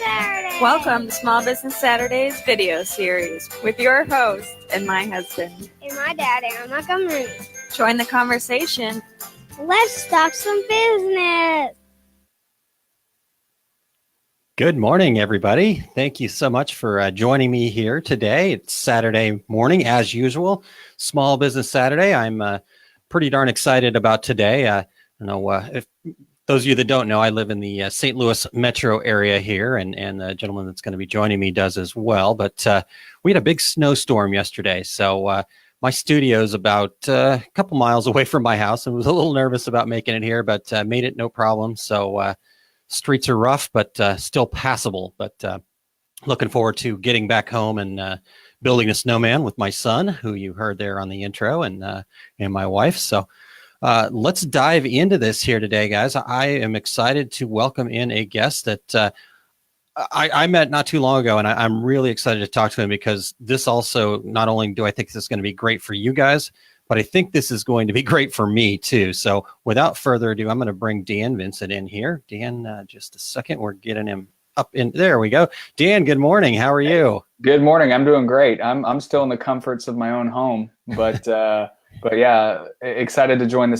Saturday! Welcome to Small Business Saturdays video series with your host and my husband. And my dad, Aaron Montgomery. Join the conversation. Let's talk some business. Good morning, everybody. Thank you so much for joining me here today. It's Saturday morning, as usual, Small Business Saturday. I'm pretty darn excited about today. I don't know if those of you that don't know, I live in the St. Louis metro area here, and the gentleman that's going to be joining me does as well. But we had a big snowstorm yesterday, so my studio is about a couple miles away from my house. I was a little nervous about making it here, but made it no problem. So streets are rough, but still passable. But looking forward to getting back home and building a snowman with my son, who you heard there on the intro, and my wife. So let's dive into this here today, guys. I am excited to welcome in a guest that I met not too long ago, and I'm really excited to talk to him because this also, not only do I think this is going to be great for you guys, but I think this is going to be great for me too. So without further ado, I'm going to bring Dan Vincent in here. Dan, just a second. We're getting him up in. There we go. Dan, good morning. How are you? Good morning. I'm doing great. I'm still in the comforts of my own home, but yeah, excited to enjoy the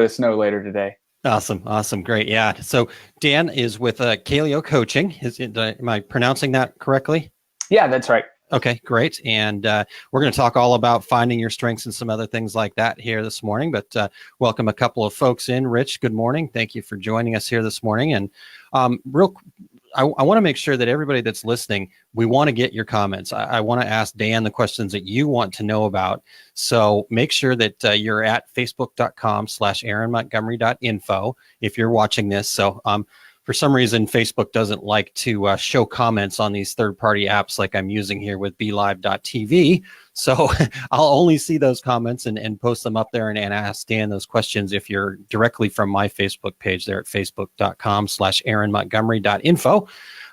snow later today. Awesome. Great. Yeah. So Dan is with Kaleo Coaching. Am I pronouncing that correctly? Yeah, that's right. Okay, great. And we're going to talk all about finding your strengths and some other things like that here this morning. But welcome a couple of folks in. Rich, good morning. Thank you for joining us here this morning. And I want to make sure that everybody that's listening, we want to get your comments. I want to ask Dan the questions that you want to know about. So make sure that you're at facebook.com/aaronmontgomery.info if you're watching this. So for some reason, Facebook doesn't like to show comments on these third-party apps like I'm using here with BeLive.tv. So I'll only see those comments and post them up there and ask Dan those questions if you're directly from my Facebook page there at facebook.com/aaronmontgomery.info.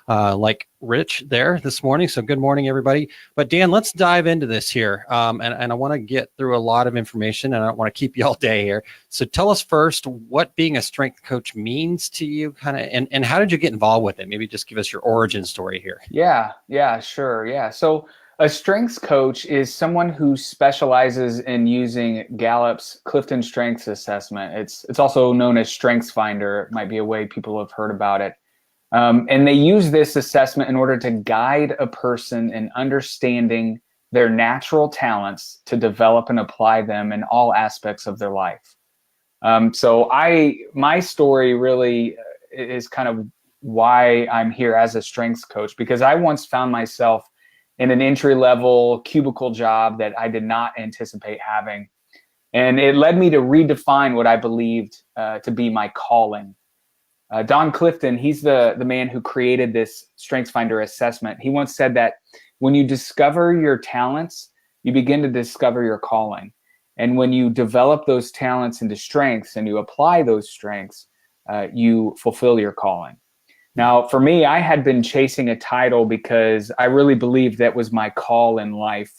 Like Rich there this morning. So good morning, everybody. But Dan, let's dive into this here. And I want to get through a lot of information, and I don't want to keep you all day here. So tell us first what being a strength coach means to you, and how did you get involved with it? Maybe just give us your origin story here. Yeah, sure. Yeah. So a strengths coach is someone who specializes in using Gallup's Clifton Strengths Assessment. It's also known as Strengths Finder. It might be a way people have heard about it. And they use this assessment in order to guide a person in understanding their natural talents to develop and apply them in all aspects of their life. So my story really is kind of why I'm here as a strengths coach, because I once found myself in an entry-level cubicle job that I did not anticipate having. And it led me to redefine what I believed to be my calling. Don Clifton, he's the man who created this StrengthsFinder assessment. He once said that when you discover your talents, you begin to discover your calling. And when you develop those talents into strengths and you apply those strengths, you fulfill your calling. Now, for me, I had been chasing a title because I really believed that was my call in life.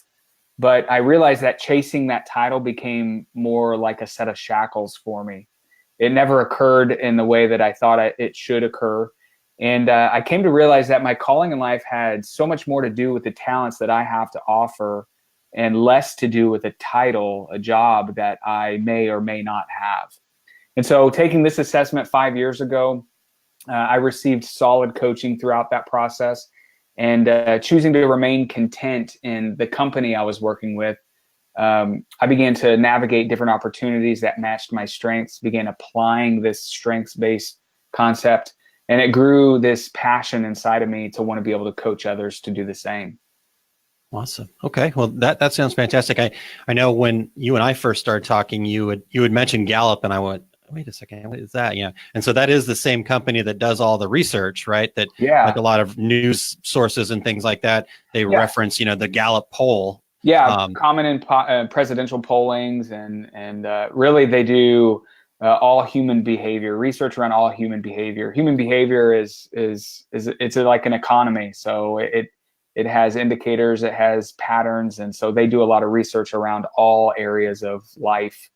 But I realized that chasing that title became more like a set of shackles for me. It never occurred in the way that I thought it should occur. And I came to realize that my calling in life had so much more to do with the talents that I have to offer and less to do with a title, a job that I may or may not have. And so taking this assessment 5 years ago, I received solid coaching throughout that process, and choosing to remain content in the company I was working with, I began to navigate different opportunities that matched my strengths, began applying this strengths-based concept, and it grew this passion inside of me to want to be able to coach others to do the same. Awesome. Okay. Well, that sounds fantastic. I know when you and I first started talking, you had mentioned Gallup, and I went, wait a second, what is that? And so that is the same company that does all the research, right? That like a lot of news sources and things like that, they reference, the Gallup poll. Yeah, common in presidential pollings, and really they do all human behavior research around all human behavior. Human behavior is it's like an economy, so it has indicators, it has patterns, and so they do a lot of research around all areas of life.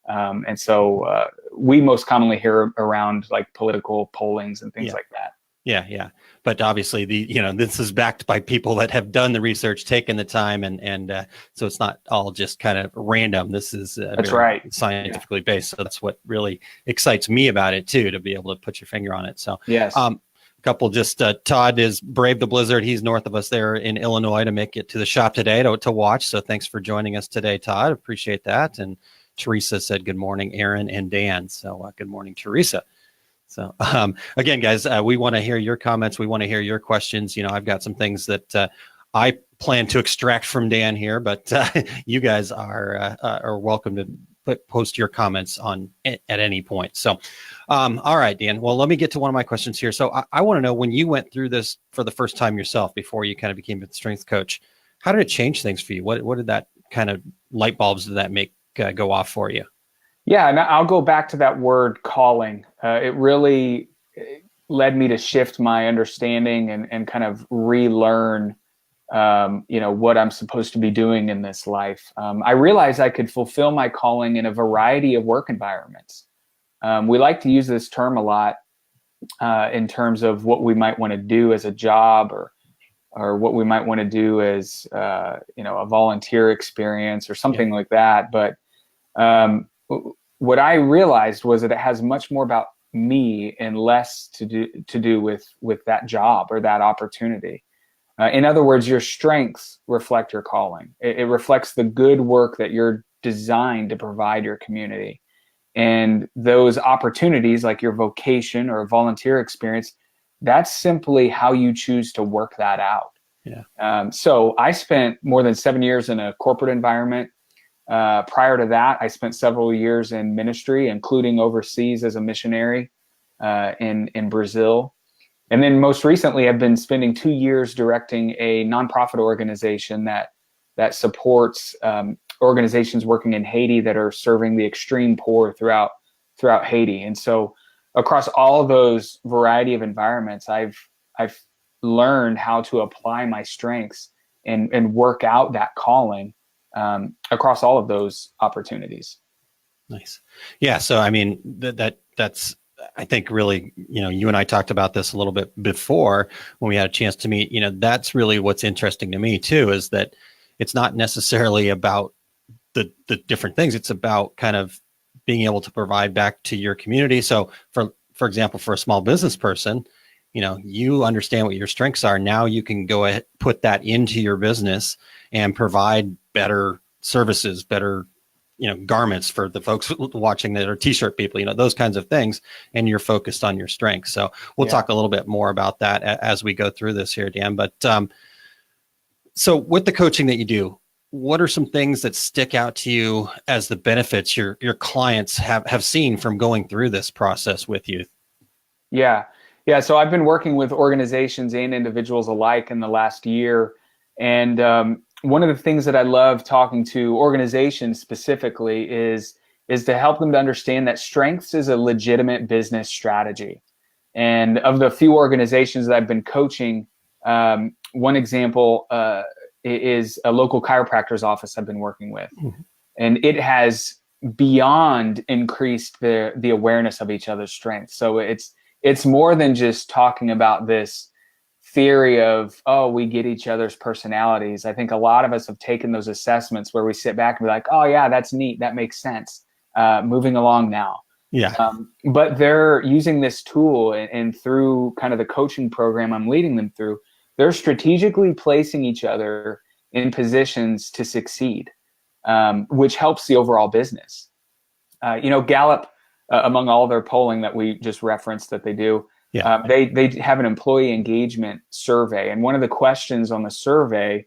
And so we most commonly hear around like political pollings and things like that. Yeah, yeah. But obviously, this is backed by people that have done the research, taken the time, and so it's not all just kind of random. This is That's very right. scientifically based. So that's what really excites me about it too, to be able to put your finger on it. So, Yes. a couple just Todd is brave the blizzard. He's north of us there in Illinois to make it to the shop today to watch. So thanks for joining us today, Todd. Appreciate that. And Teresa said good morning, Aaron and Dan. So good morning, Teresa. So again, guys, we want to hear your comments. We want to hear your questions. I've got some things that I plan to extract from Dan here, but you guys are welcome to post your comments at any point. So, all right, Dan. Well, let me get to one of my questions here. So I want to know, when you went through this for the first time yourself, before you kind of became a strength coach, how did it change things for you? What did that kind of light bulbs did that make go off for you? Yeah, and I'll go back to that word calling. It really led me to shift my understanding and kind of relearn, what I'm supposed to be doing in this life. I realized I could fulfill my calling in a variety of work environments. We like to use this term a lot in terms of what we might want to do as a job, or what we might want to do as a volunteer experience or something like that. But what I realized was that it has much more about me and less to do with that job or that opportunity. In other words, your strengths reflect your calling. It reflects the good work that you're designed to provide your community. And those opportunities, like your vocation or a volunteer experience, that's simply how you choose to work that out. Yeah. So I spent more than 7 years in a corporate environment. Prior to that, I spent several years in ministry, including overseas as a missionary in Brazil. And then most recently, I've been spending 2 years directing a nonprofit organization that supports organizations working in Haiti that are serving the extreme poor throughout Haiti. And so across all of those variety of environments, I've learned how to apply my strengths and work out that calling across all of those opportunities. Nice. Yeah. So, I mean, that's, I think really, you and I talked about this a little bit before when we had a chance to meet. That's really what's interesting to me too, is that it's not necessarily about the different things. It's about kind of being able to provide back to your community. So for example, for a small business person, you understand what your strengths are. Now you can go ahead, put that into your business and provide better services, better, garments for the folks watching that are t-shirt people, those kinds of things. And you're focused on your strengths. So we'll talk a little bit more about that as we go through this here, Dan. But so with the coaching that you do, what are some things that stick out to you as the benefits your clients have seen from going through this process with you? Yeah. So I've been working with organizations and individuals alike in the last year. And one of the things that I love talking to organizations specifically is to help them to understand that strengths is a legitimate business strategy. And of the few organizations that I've been coaching, one example is a local chiropractor's office I've been working with. Mm-hmm. And it has beyond increased the awareness of each other's strengths. So it's more than just talking about this theory of, we get each other's personalities. I think a lot of us have taken those assessments where we sit back and be like, oh yeah, that's neat. That makes sense. Moving along now. Yeah. But they're using this tool and through kind of the coaching program I'm leading them through, they're strategically placing each other in positions to succeed, which helps the overall business. Gallup, among all their polling that we just referenced that they do, they have an employee engagement survey. And one of the questions on the survey,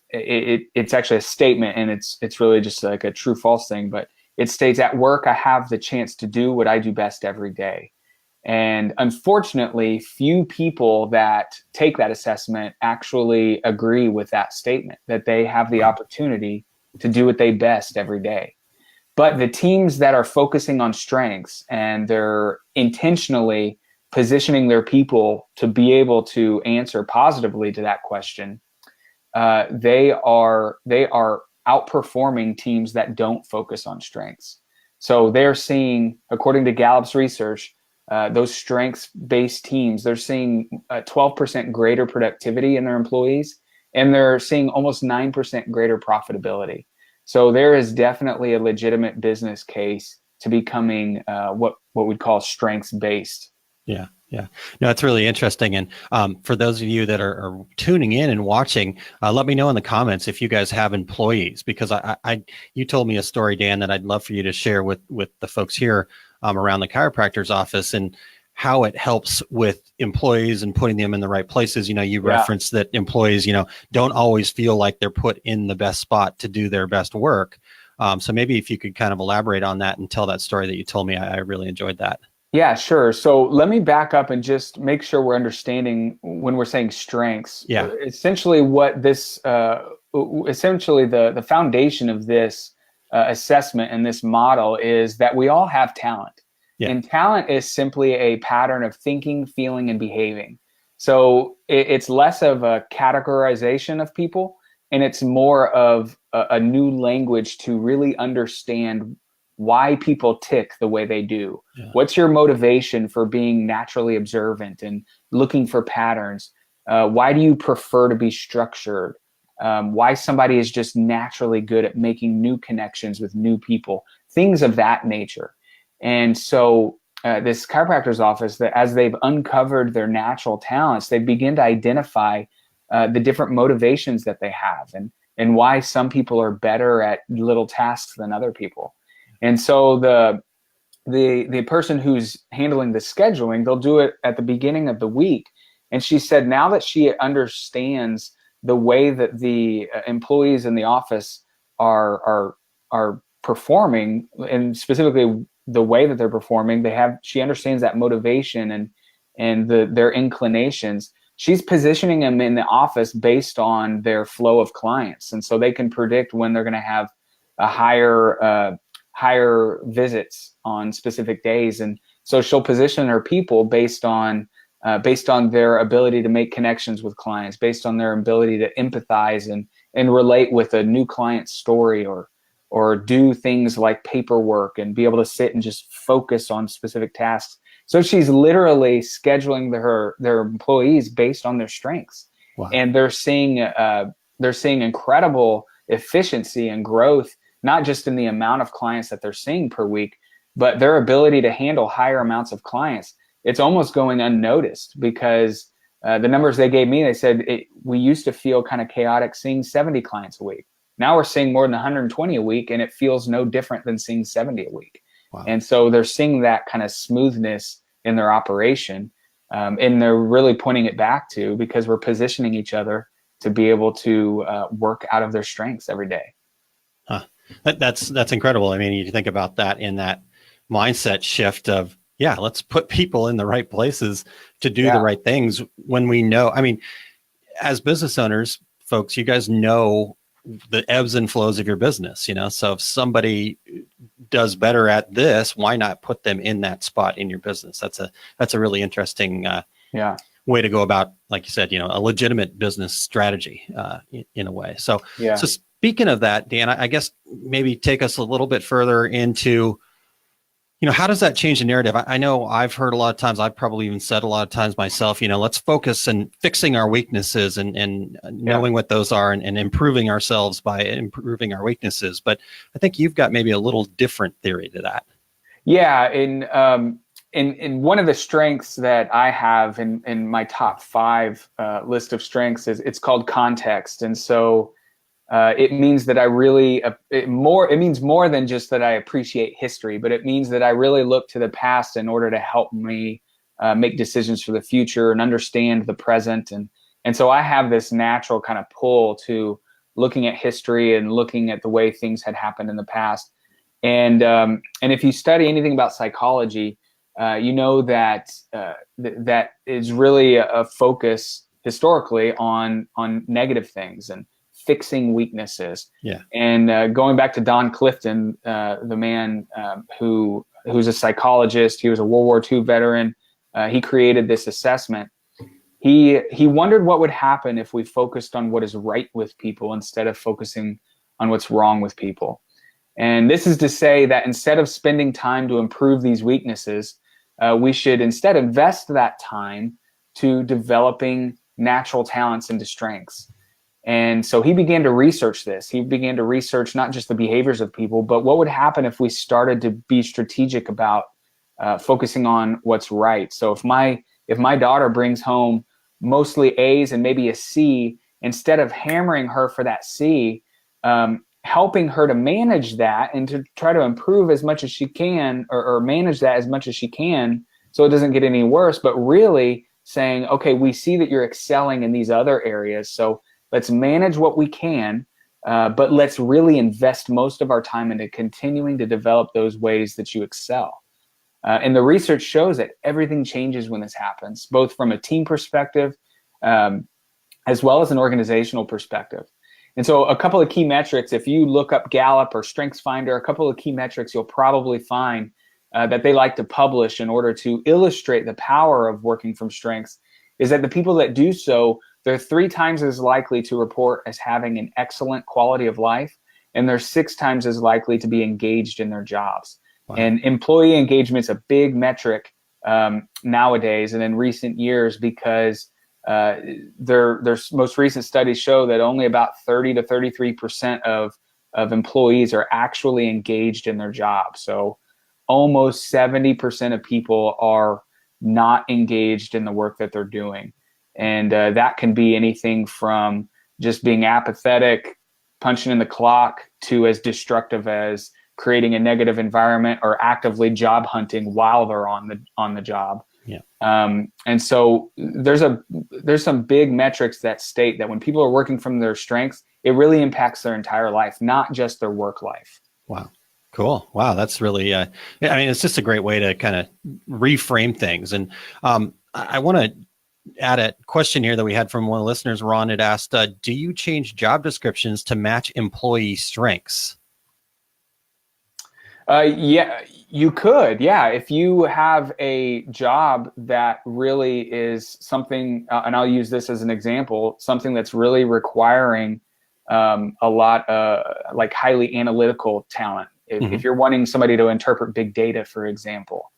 it's actually a statement, and it's really just like a true false thing, but it states, at work, I have the chance to do what I do best every day. And unfortunately, few people that take that assessment actually agree with that statement, that they have the opportunity to do what they best every day. But the teams that are focusing on strengths and they're intentionally positioning their people to be able to answer positively to that question, they are outperforming teams that don't focus on strengths. So they're seeing, according to Gallup's research, those strengths-based teams, they're seeing 12% greater productivity in their employees, and they're seeing almost 9% greater profitability. So there is definitely a legitimate business case to becoming what we'd call strengths-based. Yeah. Yeah. No, it's really interesting. And for those of you that are tuning in and watching, let me know in the comments if you guys have employees, because you told me a story, Dan, that I'd love for you to share with the folks here around the chiropractor's office, and how it helps with employees and putting them in the right places. You referenced that employees, don't always feel like they're put in the best spot to do their best work. So maybe if you could kind of elaborate on that and tell that story that you told me, I really enjoyed that. Yeah, sure. So let me back up and just make sure we're understanding when we're saying strengths. Yeah. Essentially, what this, essentially the foundation of this assessment and this model is that we all have talent. Yeah. And talent is simply a pattern of thinking, feeling, and behaving. So it's less of a categorization of people, and it's more of a new language to really understand why people tick the way they do. Yeah. What's your motivation for being naturally observant and looking for patterns? Why do you prefer to be structured? Why somebody is just naturally good at making new connections with new people, things of that nature. And so this chiropractor's office, that as they've uncovered their natural talents, they begin to identify the different motivations that they have, and why some people are better at little tasks than other people. And so the person who's handling the scheduling, they'll do it at the beginning of the week. And she said now that she understands the way that the employees in the office are performing, and specifically the way that they're performing, she understands that motivation and their inclinations. She's positioning them in the office based on their flow of clients. And so they can predict when they're going to have a higher visits on specific days. And so she'll position her people based on their ability to make connections with clients, based on their ability to empathize and relate with a new client's story, or do things like paperwork and be able to sit and just focus on specific tasks. So she's literally scheduling their employees based on their strengths. Wow. And they're seeing incredible efficiency and growth, not just in the amount of clients that they're seeing per week, but their ability to handle higher amounts of clients. It's almost going unnoticed, because the numbers they gave me, they said we used to feel kind of chaotic seeing 70 clients a week. Now we're seeing more than 120 a week, and it feels no different than seeing 70 a week. Wow. And so they're seeing that kind of smoothness in their operation, and they're really pointing it back to, because we're positioning each other to be able to work out of their strengths every day. Huh. That's incredible. I mean, you think about that in that mindset shift of, yeah, let's put people in the right places to do the right things when we know. I mean, as business owners, folks, you guys know the ebbs and flows of your business, so if somebody does better at this, why not put them in that spot in your business? That's a really interesting way to go about, like you said, a legitimate business strategy in a way. So speaking of that, Dan, I guess maybe take us a little bit further into, how does that change the narrative? I know I've heard a lot of times, I've probably even said a lot of times myself, let's focus on fixing our weaknesses and knowing what those are, and improving ourselves by improving our weaknesses. But I think you've got maybe a little different theory to that. Yeah. In one of the strengths that I have in my top 5 list of strengths is it's called context. And so it means that I really, it means more than just that I appreciate history, but it means that I really look to the past in order to help me make decisions for the future and understand the present. And so I have this natural kind of pull to looking at history and looking at the way things had happened in the past. And if you study anything about psychology, you know that that is really a focus historically on negative things and fixing weaknesses. Yeah. And going back to Don Clifton, the man who's a psychologist, he was a World War II veteran. He created this assessment. He wondered what would happen if we focused on what is right with people instead of focusing on what's wrong with people. And this is to say that instead of spending time to improve these weaknesses, we should instead invest that time to developing natural talents into strengths. And so he began to research this. He began to research not just the behaviors of people, but what would happen if we started to be strategic about focusing on what's right. So if my daughter brings home mostly A's and maybe a C, instead of hammering her for that C, helping her to manage that and to try to improve as much as she can, or manage that as much as she can so it doesn't get any worse, but really saying, okay, we see that you're excelling in these other areas, so let's manage what we can, but let's really invest most of our time into continuing to develop those ways that you excel. And the research shows that everything changes when this happens, both from a team perspective as well as an organizational perspective. And so a couple of key metrics, if you look up Gallup or StrengthsFinder, a couple of key metrics you'll probably find that they like to publish in order to illustrate the power of working from strengths is that the people that do so, they're 3 times as likely to report as having an excellent quality of life, and they're 6 times as likely to be engaged in their jobs. Wow. And employee engagement is a big metric nowadays and in recent years because their most recent studies show that only about 30 to 33% of employees are actually engaged in their job. So almost 70% of people are not engaged in the work that they're doing. And that can be anything from just being apathetic, punching in the clock, to as destructive as creating a negative environment or actively job hunting while they're on the job. Yeah. And so there's some big metrics that state that when people are working from their strengths, it really impacts their entire life, not just their work life. Wow. Cool. Wow. That's really, I mean, it's just a great way to kind of reframe things. And I want to add a question here that we had from one of the listeners. Ron had asked, do you change job descriptions to match employee strengths? Yeah, you could. Yeah. If you have a job that really is something, and I'll use this as an example, something that's really requiring a lot like highly analytical talent. If you're wanting somebody to interpret big data, for example,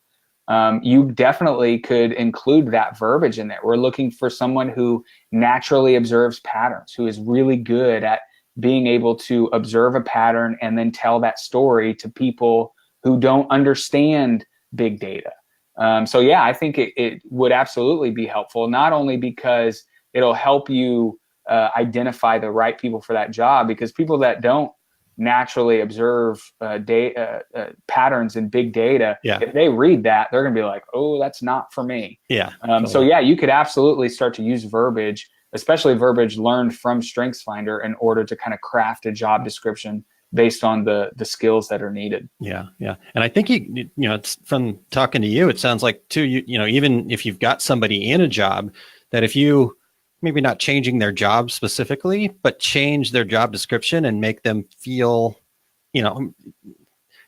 you definitely could include that verbiage in there. We're looking for someone who naturally observes patterns, who is really good at being able to observe a pattern and then tell that story to people who don't understand big data. So yeah, I think it would absolutely be helpful, not only because it'll help you identify the right people for that job, because people that don't naturally observe patterns in big data, if they read that, they're going to be like, oh, that's not for me. Yeah. So yeah, you could absolutely start to use verbiage, especially verbiage learned from StrengthsFinder, in order to kind of craft a job description based on the skills that are needed. Yeah. Yeah. And I think, you know, it's from talking to you, it sounds like too, you know, even if you've got somebody in a job, that if you maybe not changing their job specifically, but change their job description and make them feel, you know,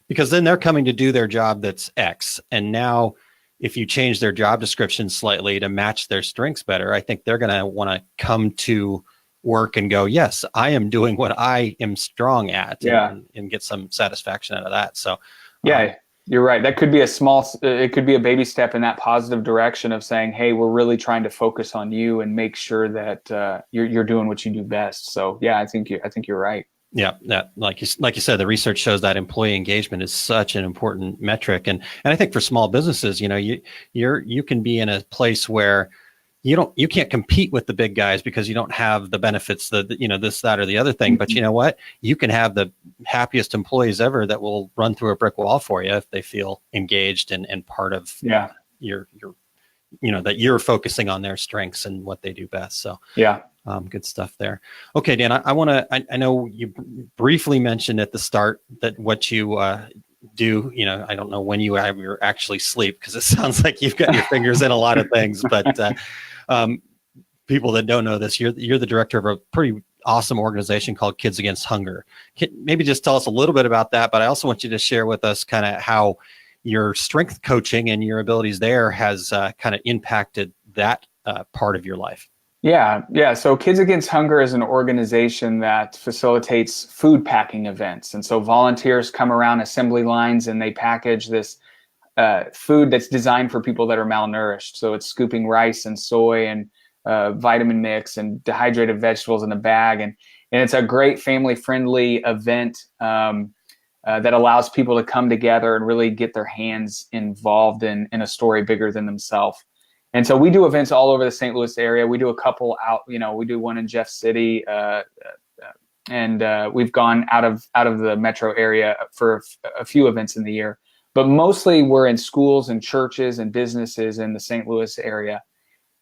because then they're coming to do their job that's X. And now if you change their job description slightly to match their strengths better, I think they're going to want to come to work and go, yes, I am doing what I am strong at, and get some satisfaction out of that. So yeah, you're right. That could be it could be a baby step in that positive direction of saying, hey, we're really trying to focus on you and make sure that you're doing what you do best. So yeah, I think you're right. Yeah, that like you said, the research shows that employee engagement is such an important metric, and I think for small businesses, you know, you can be in a place where you can't compete with the big guys because you don't have the benefits, you know, this, that, or the other thing. But you know what? You can have the happiest employees ever that will run through a brick wall for you if they feel engaged and part of your, you know, that you're focusing on their strengths and what they do best. So yeah. Good stuff there. Okay, Dan, I know you briefly mentioned at the start that what you do, you know, I don't know when you actually sleep, because it sounds like you've got your fingers in a lot of things, but people that don't know this, you're the director of a pretty awesome organization called Kids Against Hunger. Maybe just tell us a little bit about that, but I also want you to share with us kind of how your strength coaching and your abilities there has kind of impacted that part of your life. Yeah. So Kids Against Hunger is an organization that facilitates food packing events. And so volunteers come around assembly lines and they package this food that's designed for people that are malnourished. So it's scooping rice and soy and vitamin mix and dehydrated vegetables in a bag. And it's a great family-friendly event that allows people to come together and really get their hands involved in a story bigger than themselves. And so we do events all over the St. Louis area. We do a couple out, we do one in Jeff City, and we've gone out of the metro area for a few events in the year. But mostly we're in schools and churches and businesses in the St. Louis area.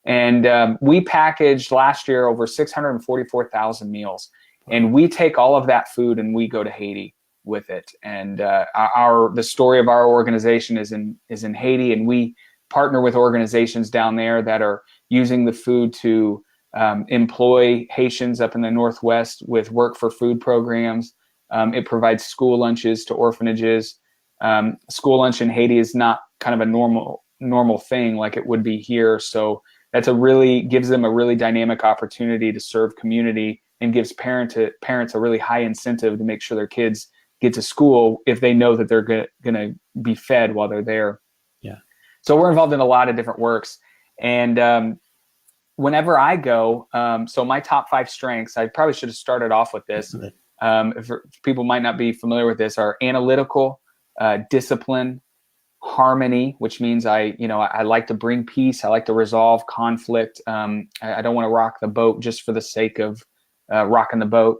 And we packaged last year over 644,000 meals. And we take all of that food and we go to Haiti with it. And the story of our organization is in Haiti, and we partner with organizations down there that are using the food to employ Haitians up in the Northwest with work for food programs. It provides school lunches to orphanages. School lunch in Haiti is not kind of a normal thing like it would be here. So gives them a really dynamic opportunity to serve community, and gives parents a really high incentive to make sure their kids get to school if they know that they're going to be fed while they're there. Yeah. So we're involved in a lot of different works. And whenever I go, so my top 5 strengths, I probably should have started off with this. If people might not be familiar with this, are analytical, discipline, harmony, which means I like to bring peace. I like to resolve conflict. I don't want to rock the boat just for the sake of rocking the boat.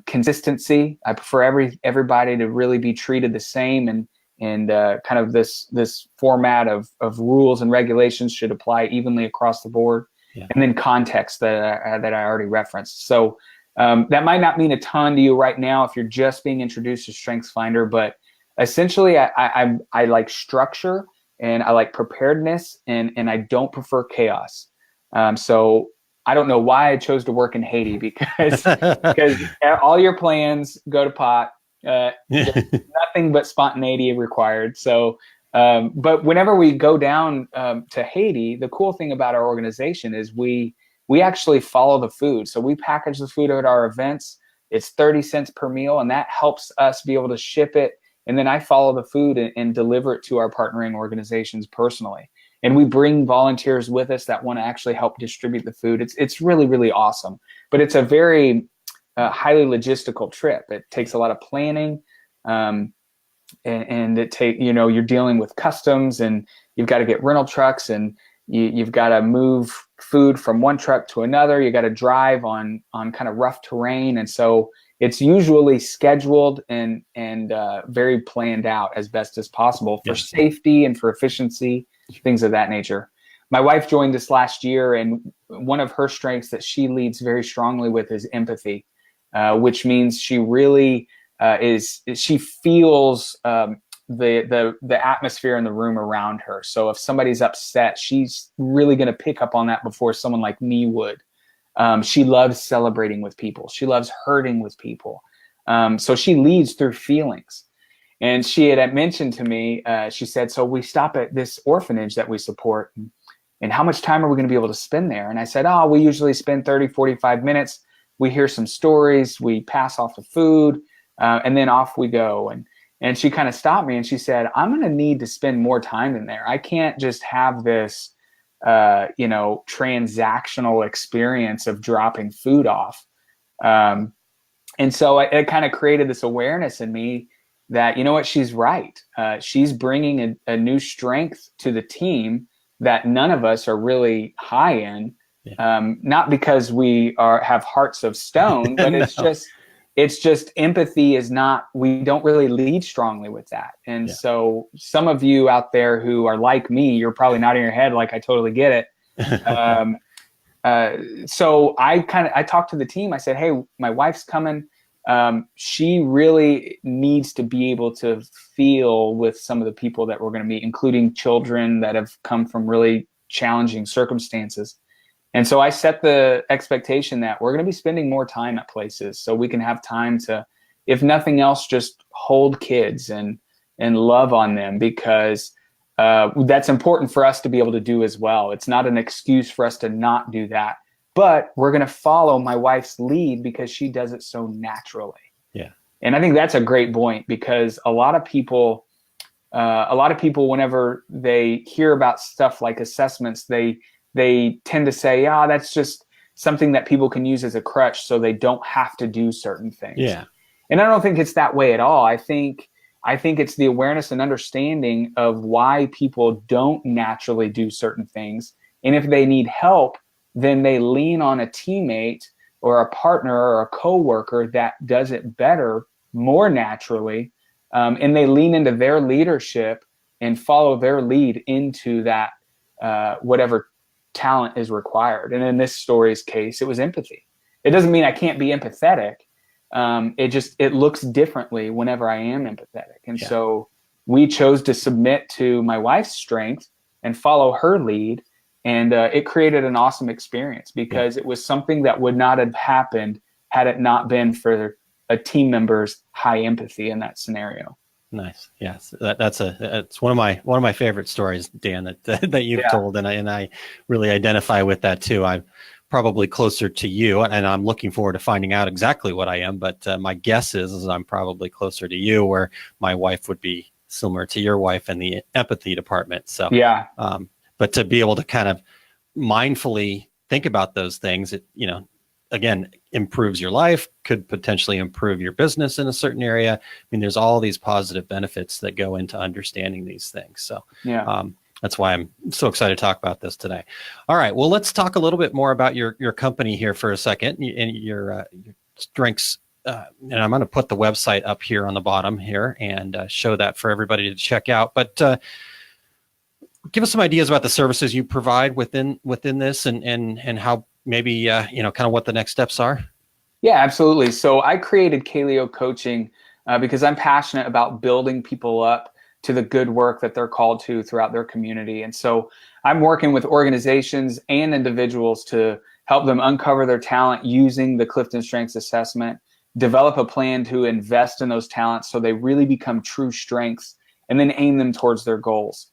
Consistency. I prefer everybody to really be treated the same, and kind of this format of rules and regulations should apply evenly across the board. Yeah. And then context that I already referenced. So that might not mean a ton to you right now if you're just being introduced to StrengthsFinder, but essentially I like structure, and I like preparedness, and I don't prefer chaos. So I don't know why I chose to work in Haiti, because all your plans go to pot. Nothing but spontaneity required. So, but whenever we go down to Haiti, the cool thing about our organization is we actually follow the food. So we package the food at our events. It's 30 cents per meal, and that helps us be able to ship it. And then I follow the food and deliver it to our partnering organizations personally. And we bring volunteers with us that want to actually help distribute the food. It's really, really awesome. But it's a very highly logistical trip. It takes a lot of planning, and you're dealing with customs, and you've got to get rental trucks, and you've got to move food from one truck to another. You got to drive on kind of rough terrain, and so it's usually scheduled and very planned out as best as possible for safety and for efficiency, things of that nature. My wife joined us last year, and one of her strengths that she leads very strongly with is empathy, which means she really she feels the atmosphere in the room around her. So if somebody's upset, she's really going to pick up on that before someone like me would. She loves celebrating with people. She loves hurting with people. So she leads through feelings. And she had mentioned to me, she said, so we stop at this orphanage that we support, and how much time are we going to be able to spend there? And I said, we usually spend 30, 45 minutes. We hear some stories, we pass off the food, and then off we go. And she kind of stopped me, and she said, I'm going to need to spend more time in there. I can't just have this transactional experience of dropping food off. And so it kind of created this awareness in me that, you know what, she's right. She's bringing a new strength to the team that none of us are really high in. Yeah. Not because we have hearts of stone, but it's just empathy is not, we don't really lead strongly with that. And so some of you out there who are like me, you're probably nodding your head like I totally get it. So I talked to the team. I said, hey, my wife's coming. She really needs to be able to feel with some of the people that we're going to meet, including children that have come from really challenging circumstances. And so I set the expectation that we're going to be spending more time at places so we can have time to, if nothing else, just hold kids and love on them, because that's important for us to be able to do as well. It's not an excuse for us to not do that, but we're going to follow my wife's lead because she does it so naturally. Yeah. And I think that's a great point, because a lot of people a lot of people, whenever they hear about stuff like assessments, they tend to say, that's just something that people can use as a crutch so they don't have to do certain things. Yeah. And I don't think it's that way at all. I think it's the awareness and understanding of why people don't naturally do certain things. And if they need help, then they lean on a teammate or a partner or a coworker that does it better, more naturally. And they lean into their leadership and follow their lead into that, whatever talent is required. And in this story's case, it was empathy. It doesn't mean I can't be empathetic. It looks differently whenever I am empathetic. And so we chose to submit to my wife's strength and follow her lead. And it created an awesome experience because it was something that would not have happened had it not been for a team member's high empathy in that scenario. Nice. Yes. It's one of my favorite stories, Dan, that you've told. And I really identify with that too. I'm probably closer to you, and I'm looking forward to finding out exactly what I am. But my guess is I'm probably closer to you, where my wife would be similar to your wife in the empathy department. So, but to be able to kind of mindfully think about those things, it, again, improves your life, could potentially improve your business in a certain area. I mean, there's all these positive benefits that go into understanding these things. So, that's why I'm so excited to talk about this today. All right. Well, let's talk a little bit more about your company here for a second and your strengths. And I'm going to put the website up here on the bottom here and show that for everybody to check out. But give us some ideas about the services you provide within this and how maybe, kind of what the next steps are. Yeah, absolutely. So I created Kaleo Coaching because I'm passionate about building people up to the good work that they're called to throughout their community. And so I'm working with organizations and individuals to help them uncover their talent using the Clifton Strengths Assessment, develop a plan to invest in those talents so they really become true strengths, and then aim them towards their goals.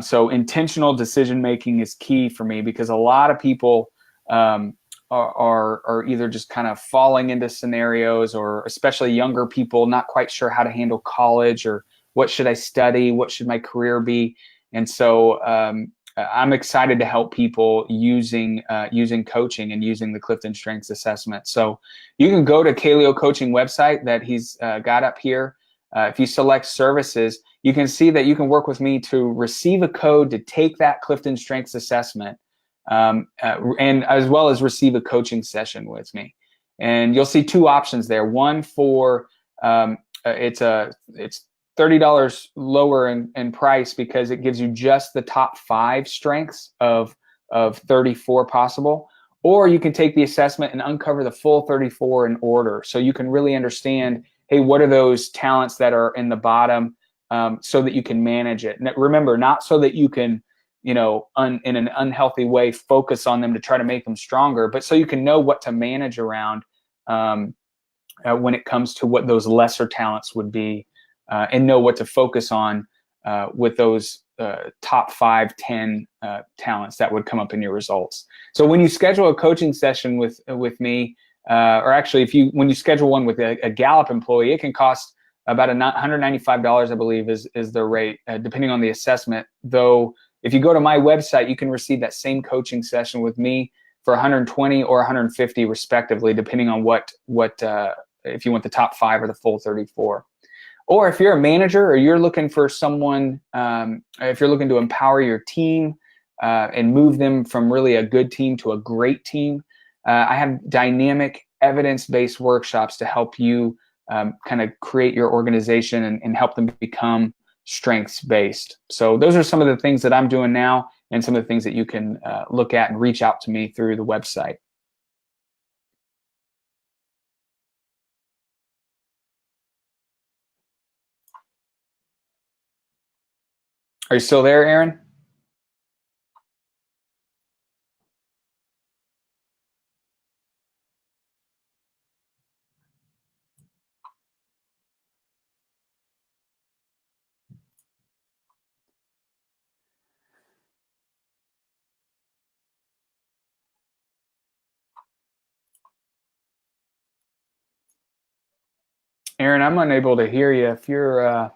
So intentional decision-making is key for me because a lot of people are either just kind of falling into scenarios, or especially younger people, not quite sure how to handle college, or what should I study? What should my career be? And so I'm excited to help people using coaching and using the Clifton Strengths Assessment. So you can go to Kaleo Coaching website that he's got up here. If you select services, you can see that you can work with me to receive a code to take that Clifton Strengths Assessment, and as well as receive a coaching session with me. And you'll see two options there. One for it's $30 lower in price because it gives you just the top 5 strengths of 34 possible. Or you can take the assessment and uncover the full 34 in order. So you can really understand, hey, what are those talents that are in the bottom, so that you can manage it. And remember, not so that you can, in an unhealthy way, focus on them to try to make them stronger, but so you can know what to manage around when it comes to what those lesser talents would be. And know what to focus on with those top 5, 10 talents that would come up in your results. So when you schedule a coaching session with me, or actually when you schedule one with a Gallup employee, it can cost about $195, I believe, is the rate, depending on the assessment. Though if you go to my website, you can receive that same coaching session with me for $120 or $150 respectively, depending on what if you want the top 5 or the full 34. Or if you're a manager, or you're looking for someone, if you're looking to empower your team and move them from really a good team to a great team, I have dynamic evidence-based workshops to help you kind of create your organization and help them become strengths-based. So those are some of the things that I'm doing now, and some of the things that you can look at and reach out to me through the website. Are you still there, Aaron? Aaron, I'm unable to hear you. If you're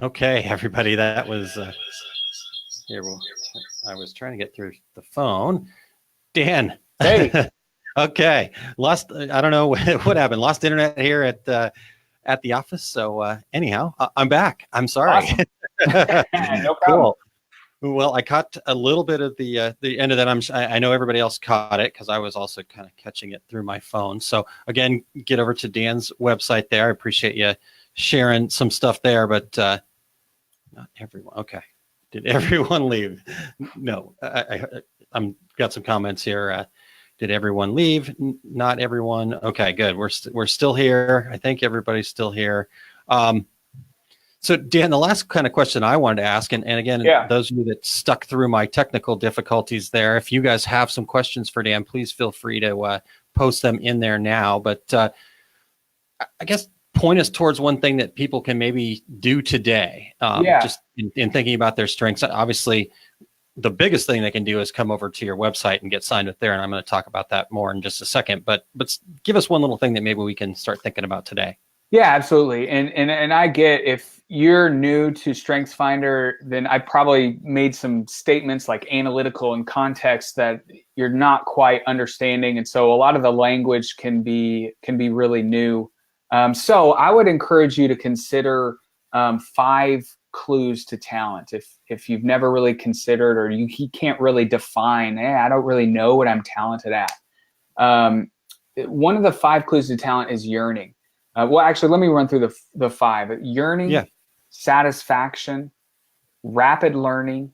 Okay, everybody, that was here. I was trying to get through the phone. Dan. Hey. Okay, lost. I don't know what happened. Lost internet here at the office. So anyhow, I'm back. I'm sorry. Awesome. No problem. Cool. Well, I caught a little bit of the end of that. I know everybody else caught it because I was also kind of catching it through my phone. So again, get over to Dan's website there. I appreciate you sharing some stuff there, but not everyone. Okay, did everyone leave? No, I'm got some comments here. Did everyone leave? Not everyone. Okay, good. We're still here. I think everybody's still here. So Dan, the last kind of question I wanted to ask, and again, those of you that stuck through my technical difficulties there, if you guys have some questions for Dan, please feel free to post them in there now. But I guess point us towards one thing that people can maybe do today, just in thinking about their strengths. Obviously, the biggest thing they can do is come over to your website and get signed up there, and I'm going to talk about that more in just a second. But give us one little thing that maybe we can start thinking about today. Yeah, absolutely. And I get, if you're new to StrengthsFinder, then I probably made some statements like analytical and context that you're not quite understanding. And so a lot of the language can be really new. So I would encourage you to consider 5 clues to talent. If you've never really considered, or you can't really define, I don't really know what I'm talented at. One of the 5 clues to talent is yearning. Well, actually, let me run through the 5. Yearning, satisfaction, rapid learning,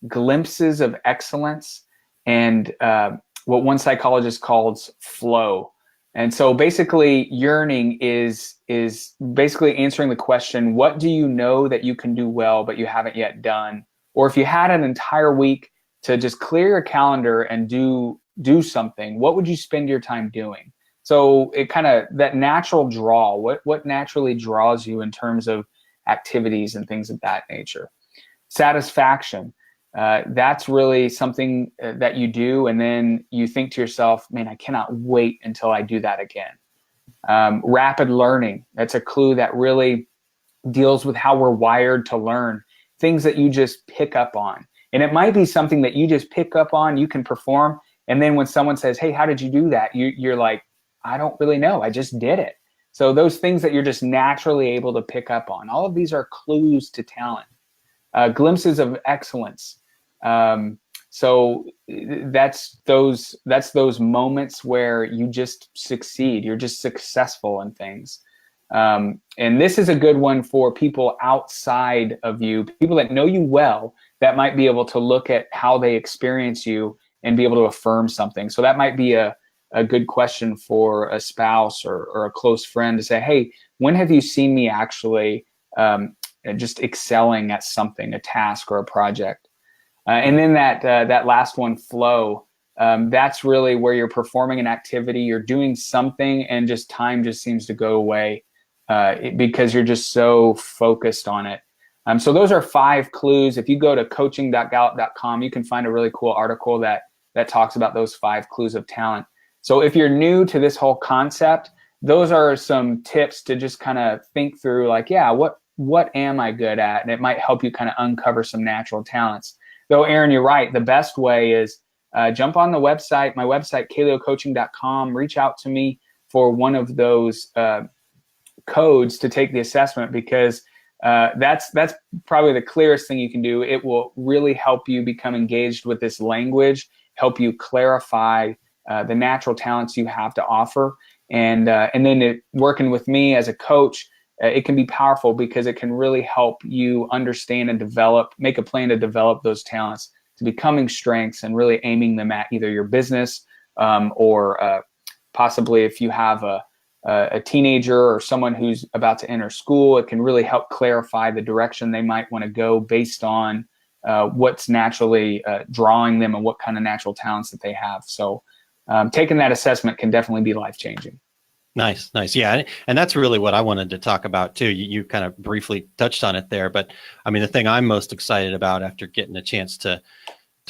glimpses of excellence, and what one psychologist calls flow. And so basically, yearning is basically answering the question, what do you know that you can do well, but you haven't yet done? Or if you had an entire week to just clear your calendar and do something, what would you spend your time doing? So it kind of, that natural draw, what naturally draws you in terms of activities and things of that nature. Satisfaction, that's really something that you do, and then you think to yourself, man, I cannot wait until I do that again. Rapid learning, that's a clue that really deals with how we're wired to learn, things that you just pick up on. And it might be something that you just pick up on, you can perform, and then when someone says, hey, how did you do that? You're like, I don't really know. I just did it. So those things that you're just naturally able to pick up on, all of these are clues to talent. Glimpses of excellence. So that's those moments where you just succeed. You're just successful in things. And this is a good one for people outside of you, people that know you well, that might be able to look at how they experience you and be able to affirm something. So that might be a good question for a spouse or a close friend to say, hey, when have you seen me actually just excelling at something, a task or a project? And then that last one, flow, that's really where you're performing an activity, you're doing something, and just time just seems to go away because you're just so focused on it. So those are 5 clues. If you go to coaching.gallup.com, you can find a really cool article that talks about those 5 clues of talent. So if you're new to this whole concept, those are some tips to just kind of think through, like, yeah, what am I good at? And it might help you kind of uncover some natural talents. Though, Aaron, you're right. The best way is jump on the website, my website, kaleocoaching.com, reach out to me for one of those codes to take the assessment, because that's probably the clearest thing you can do. It will really help you become engaged with this language, help you clarify the natural talents you have to offer. And then working with me as a coach, it can be powerful because it can really help you understand and develop, make a plan to develop those talents to becoming strengths and really aiming them at either your business or possibly if you have a teenager or someone who's about to enter school, it can really help clarify the direction they might want to go based on what's naturally drawing them and what kind of natural talents that they have. So taking that assessment can definitely be life-changing. Nice. Yeah. And that's really what I wanted to talk about too. You kind of briefly touched on it there, but I mean, the thing I'm most excited about after getting a chance to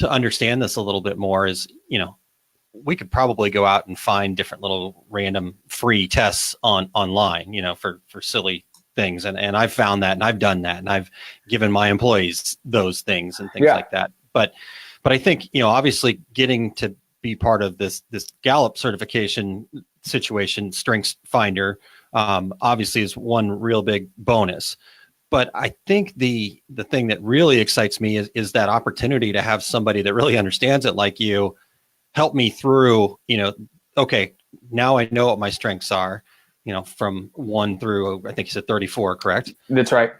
understand this a little bit more is, we could probably go out and find different little random free tests online, for silly things. And I've found that, and I've done that, and I've given my employees those things and things like that. But I think, obviously getting to be part of this Gallup certification situation, Strengths Finder, obviously is one real big bonus. But I think the thing that really excites me is that opportunity to have somebody that really understands it, like you, help me through, okay, now I know what my strengths are, from 1 through, I think you said 34, correct? That's right.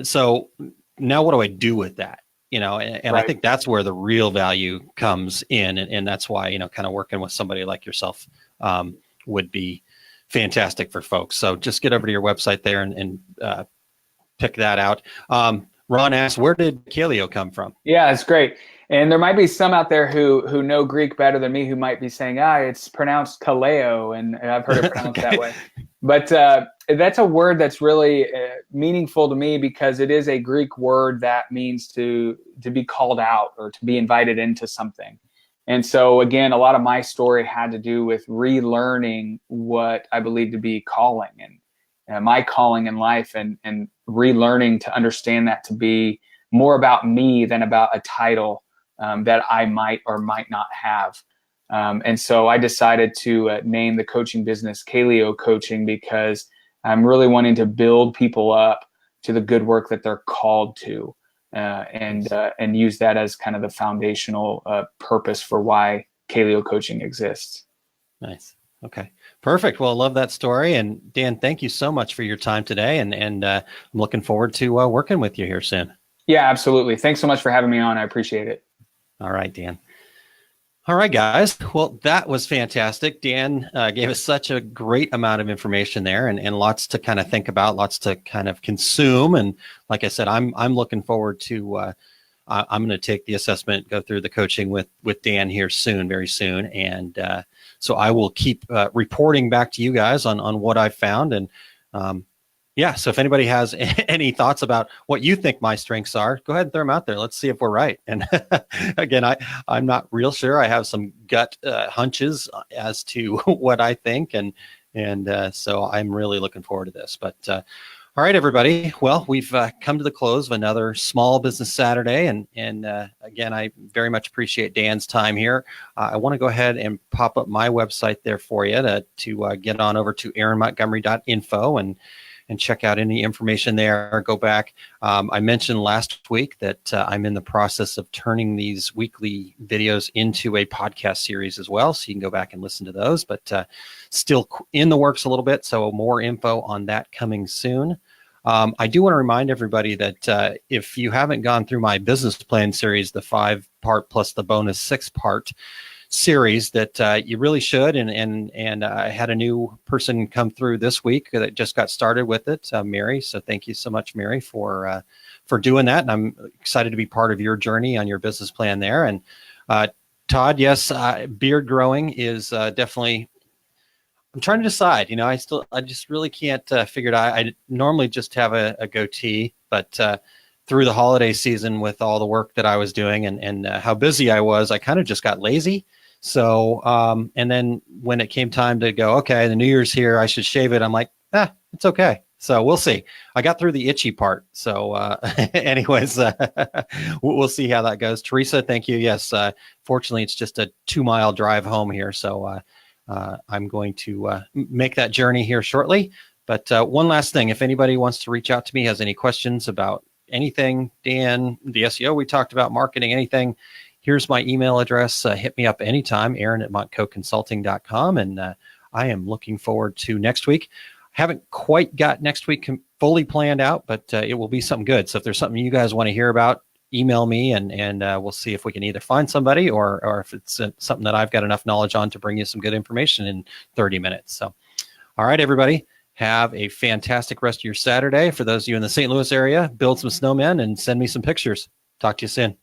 So now what do I do with that? And I think that's where the real value comes in. And that's why, kind of working with somebody like yourself would be fantastic for folks. So just get over to your website there and pick that out. Ron asks, where did Kaleo come from? Yeah, it's great. And there might be some out there who know Greek better than me who might be saying, it's pronounced Kaleo, and I've heard it pronounced that way. But that's a word that's really meaningful to me because it is a Greek word that means to be called out or to be invited into something. And so, again, a lot of my story had to do with relearning what I believe to be calling and my calling in life, and relearning to understand that to be more about me than about a title that I might or might not have. And so I decided to name the coaching business Kaleo Coaching because I'm really wanting to build people up to the good work that they're called to, and use that as kind of the foundational purpose for why Kaleo Coaching exists. Nice. Okay, perfect. Well, I love that story. And Dan, thank you so much for your time today. And I'm looking forward to working with you here soon. Yeah, absolutely. Thanks so much for having me on. I appreciate it. All right, Dan. All right, guys. Well, that was fantastic. Dan gave us such a great amount of information there, and lots to kind of think about, lots to kind of consume. And like I said, I'm looking forward to, I'm going to take the assessment, go through the coaching with Dan here soon, very soon. And so I will keep reporting back to you guys on what I've found. And so if anybody has any thoughts about what you think my strengths are, go ahead and throw them out there. Let's see if we're right. And again, I'm not real sure. I have some gut hunches as to what I think. And so I'm really looking forward to this. But all right, everybody. Well, we've come to the close of another Small Business Saturday. And again, I very much appreciate Dan's time here. I want to go ahead and pop up my website there for you to get on over to aaronmontgomery.info and check out any information there. Go back. I mentioned last week that I'm in the process of turning these weekly videos into a podcast series as well. So you can go back and listen to those, but still in the works a little bit. So more info on that coming soon. I do want to remind everybody that if you haven't gone through my business plan series, the 5-part plus the bonus 6-part series, that you really should. And I had a new person come through this week that just got started with it, Mary. So thank you so much, Mary, for doing that. And I'm excited to be part of your journey on your business plan there. And Todd, yes, beard growing is definitely. I'm trying to decide. I just really can't figure it out. I normally just have a goatee, but through the holiday season with all the work that I was doing and how busy I was, I kind of just got lazy. So, and then when it came time to go, okay, the New Year's here, I should shave it. I'm like, it's okay. So we'll see. I got through the itchy part. So anyways, we'll see how that goes. Teresa, thank you. Yes. Fortunately, it's just a 2-mile drive home here. So I'm going to make that journey here shortly. But one last thing, if anybody wants to reach out to me, has any questions about anything, Dan, the SEO we talked about, marketing, anything, here's my email address. Hit me up anytime, aaron@montcoconsulting.com. And I am looking forward to next week. Haven't quite got next week fully planned out, but it will be something good. So if there's something you guys want to hear about, email me and we'll see if we can either find somebody or if it's something that I've got enough knowledge on to bring you some good information in 30 minutes. So, all right, everybody. Have a fantastic rest of your Saturday. For those of you in the St. Louis area, build some snowmen and send me some pictures. Talk to you soon.